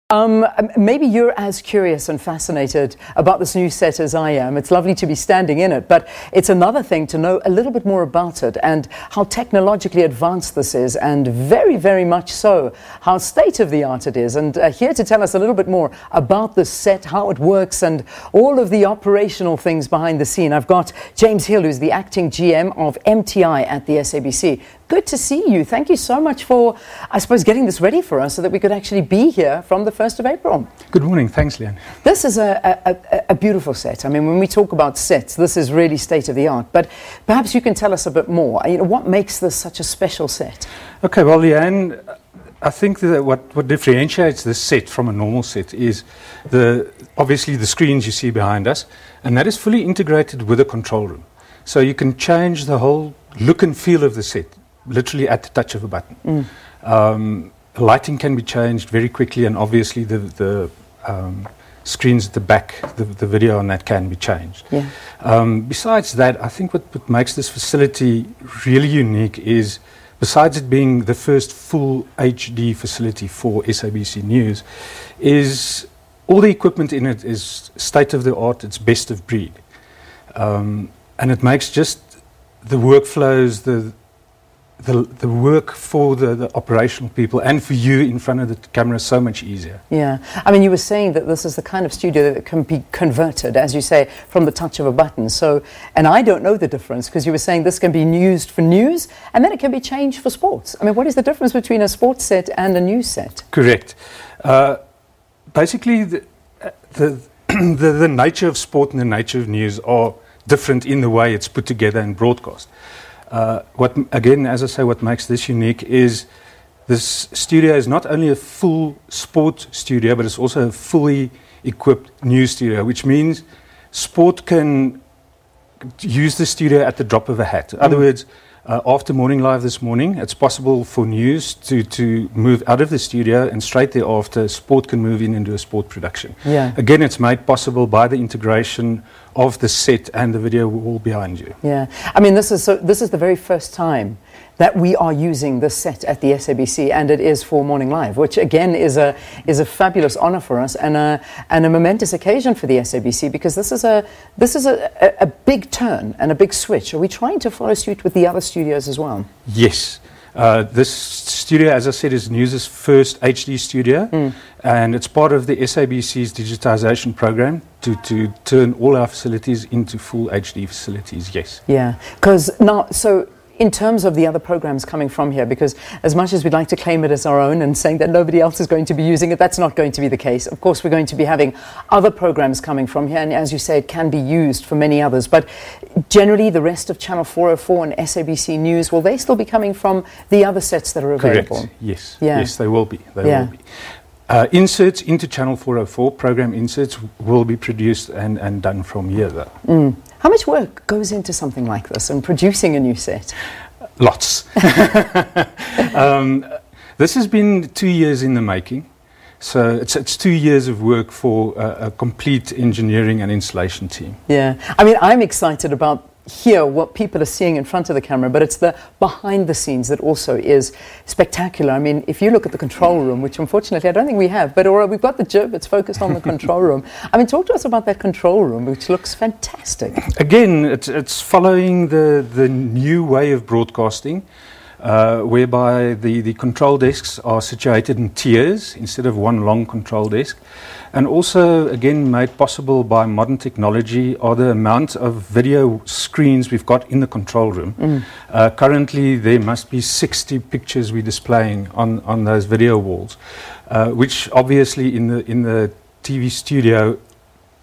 Maybe you're as curious and fascinated about this new set as I am. It's lovely to be standing in it, but it's another thing to know a little bit more about it and how technologically advanced this is, and very, very much so, how state-of-the-art it is. And here to tell us a little bit more about this set, how it works, and all of the operational things behind the scene, I've got James Hill, who's the acting GM of MTI at the SABC. Good to see you. Thank you so much for, I suppose, getting this ready for us so that we could actually be here from the 1st of April. Good morning. Thanks, Leanne. This is a beautiful set. I mean, when we talk about sets, this is really state-of-the-art. But perhaps you can tell us a bit more. You know, what makes this such a special set? Okay, well, Leanne, I think that what differentiates this set from a normal set is obviously the screens you see behind us, and that is fully integrated with a control room. So you can change the whole look and feel of the set literally at the touch of a button. Lighting can be changed very quickly, and obviously the screens at the back, the video on that can be changed. Yeah. Besides that, I think what makes this facility really unique is, besides it being the first full HD facility for SABC News, is all the equipment in it is state-of-the-art, it's best of breed. And it makes just the workflows, the work for the operational people and for you in front of the camera so much easier. Yeah. I mean, you were saying that this is the kind of studio that can be converted, as you say, from the touch of a button. So, and I don't know the difference, because you were saying this can be used for news and then it can be changed for sports. I mean, what is the difference between a sports set and a news set? Correct. Basically, the nature of sport and the nature of news are different in the way it's put together and broadcast. Again, as I say, what makes this unique is this studio is not only a full sport studio, but it's also a fully equipped news studio, which means sport can use the studio at the drop of a hat. In other words, after Morning Live this morning, it's possible for news to move out of the studio, and straight thereafter, sport can move in and do a sport production. Yeah. Again, it's made possible by the integration of the set and the video wall behind you. Yeah. I mean, this is the very first time that we are using this set at the SABC, and it is for Morning Live, which again is a fabulous honor for us and a momentous occasion for the SABC, because this is a big turn and a big switch. Are we trying to follow suit with the other studios as well? Yes. This studio, as I said, is News's first HD studio, and it's part of the SABC's digitization program to turn all our facilities into full HD facilities, yes. Yeah, because now, so in terms of the other programs coming from here, because as much as we'd like to claim it as our own and saying that nobody else is going to be using it, that's not going to be the case. Of course, we're going to be having other programs coming from here, and as you say, it can be used for many others. But generally, the rest of Channel 404 and SABC News, will they still be coming from the other sets that are available? Correct, yes. Yeah. Yes, they will be. They will be. Inserts into Channel 404, program inserts, will be produced and done from here, though. How much work goes into something like this and producing a new set? Lots. This has been 2 years in the making. So it's 2 years of work for a complete engineering and installation team. Yeah. I mean, I'm excited about here what people are seeing in front of the camera, but it's the behind the scenes that also is spectacular. I mean, if you look at the control room, which unfortunately I don't think we have, but we've got the jib, it's focused on the control room. I mean, talk to us about that control room, which looks fantastic. Again, it's following the new way of broadcasting, whereby the control desks are situated in tiers instead of one long control desk. And also, again, made possible by modern technology are the amount of video screens we've got in the control room. Currently, there must be 60 pictures we're displaying on those video walls, which obviously in the TV studio,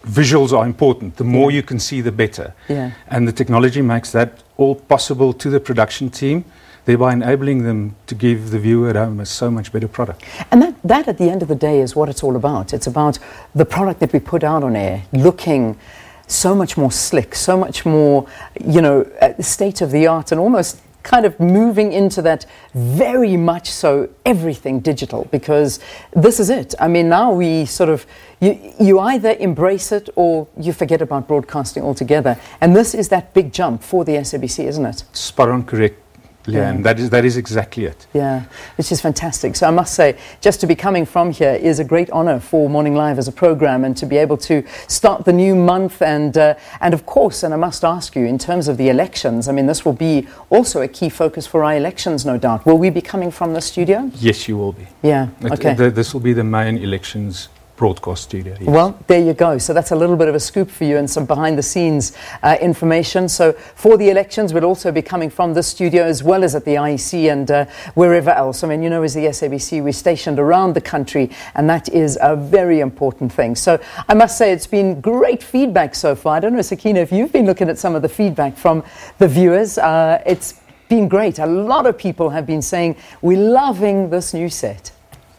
visuals are important. The more you can see, the better. Yeah. And the technology makes that all possible to the production team, thereby enabling them to give the viewer at home a so much better product. And that at the end of the day is what it's all about. It's about the product that we put out on air looking so much more slick, so much more, you know, state of the art, and almost kind of moving into that very much so everything digital, because this is it. I mean, now we sort of, you either embrace it or you forget about broadcasting altogether. And this is that big jump for the SABC, isn't it? Spot on correct. Leanne. That is exactly it. Yeah, which is fantastic. So I must say, just to be coming from here is a great honour for Morning Live as a programme, and to be able to start the new month. And of course, and I must ask you, in terms of the elections, I mean, this will be also a key focus for our elections, no doubt. Will we be coming from the studio? Yes, you will be. Yeah, okay. This will be the main elections broadcast studio. Yes. Well, there you go. So that's a little bit of a scoop for you and some behind the scenes information. So for the elections, we'll also be coming from this studio as well as at the IEC and wherever else. I mean, you know, as the SABC, we're stationed around the country, and that is a very important thing. So I must say it's been great feedback so far. I don't know, Sakina, if you've been looking at some of the feedback from the viewers. It's been great. A lot of people have been saying, we're loving this new set.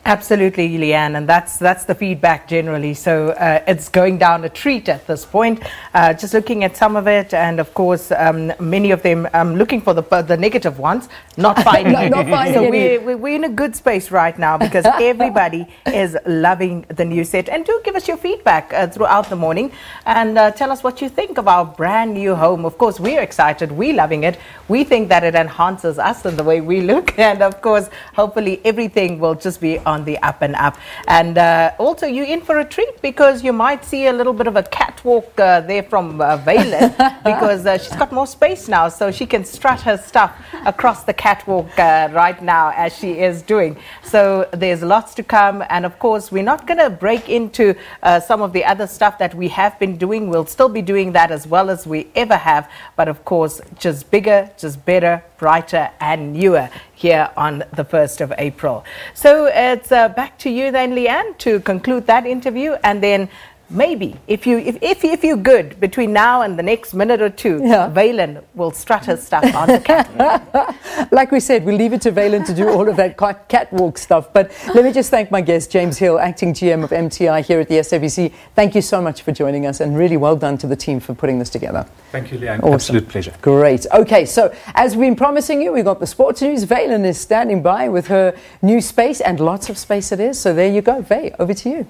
Absolutely, Leanne, and that's the feedback generally. So it's going down a treat at this point. Just looking at some of it, and of course, many of them looking for the negative ones, not finding not finding so any. we're in a good space right now, because everybody is loving the new set. And do give us your feedback throughout the morning, and tell us what you think of our brand new home. Of course, we're excited, we're loving it. We think that it enhances us and the way we look, and of course, hopefully everything will just be on the up and up. And also, you're in for a treat, because you might see a little bit of a catwalk there from Valen, because she's got more space now, so she can strut her stuff across the catwalk right now, as she is doing. So there's lots to come, and of course, we're not going to break into some of the other stuff that we have been doing. We'll still be doing that as well as we ever have, but of course, just bigger, just better, brighter and newer here on the 1st of April. So it's back to you then, Leanne, to conclude that interview, and then maybe if you're good between now and the next minute or two, Valen will strut her stuff on the catwalk. Like we said, we'll leave it to Valen to do all of that catwalk stuff. But let me just thank my guest, James Hill, Acting GM of MTI here at the SABC. Thank you so much for joining us, and really well done to the team for putting this together. Thank you, Leanne. Awesome. Absolute pleasure. Great. Okay, so as we've been promising you, we've got the sports news. Valen is standing by with her new space, and lots of space it is. So there you go, Vay, over to you.